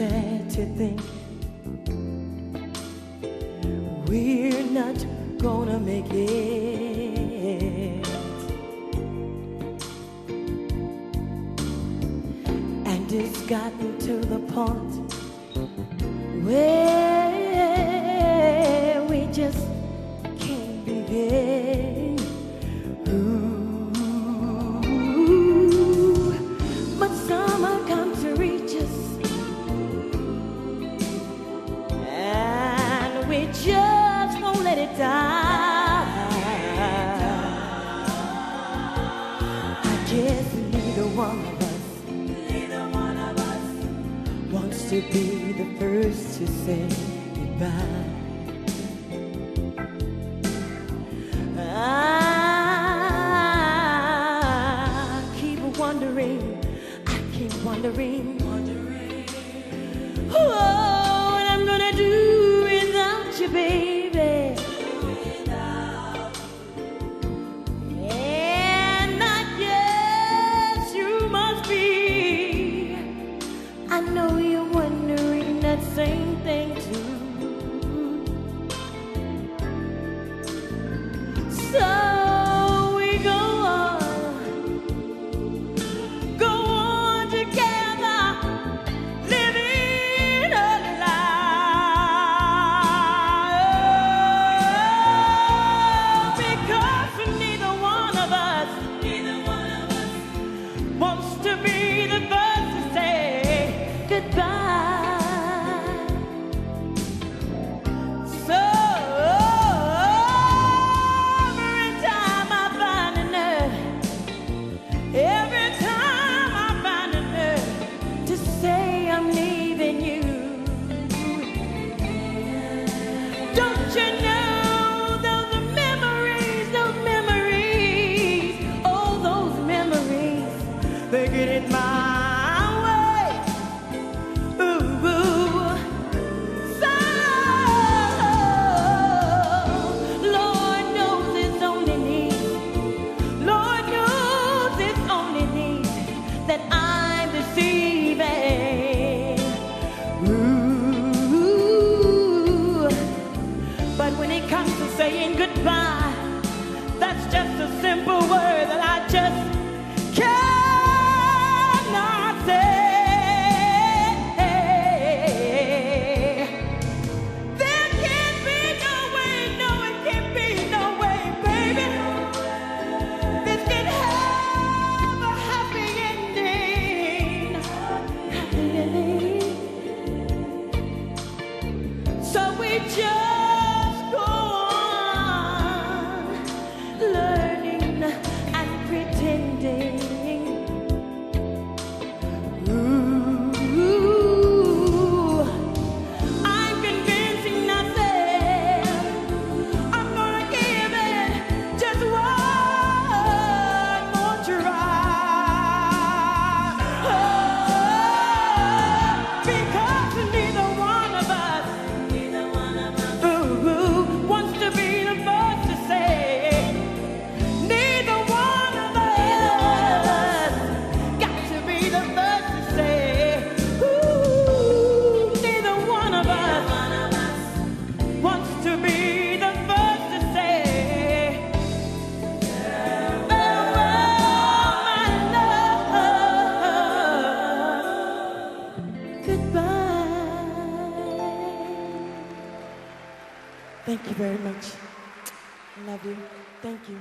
sad to think we're not gonna make it. And it's gotten to the point where we just can't begin. Ooh, but summer comes to reach us, and we just won't let it die. I guess neither one of us wants to be the first to say goodbye. I keep wondering what I'm gonna do without you, baby. And I guess you must be. I know you're wondering that same thing too. So they get in my way. Ooh, ooh. So, Lord knows it's only need. Lord knows it's only need that I'm deceiving. Ooh. But when it comes to saying goodbye, that's just a simple word that I just can't. So we just go on learning and pretending. Ooh, I'm convincing myself I'm gonna give it just one more try. Oh, because neither one of us wants to be the first to say. Neither one of us got to be the first to say. Ooh, neither one of us wants to be the first to say farewell, my love, goodbye. Thank you very much. I love you. Thank you.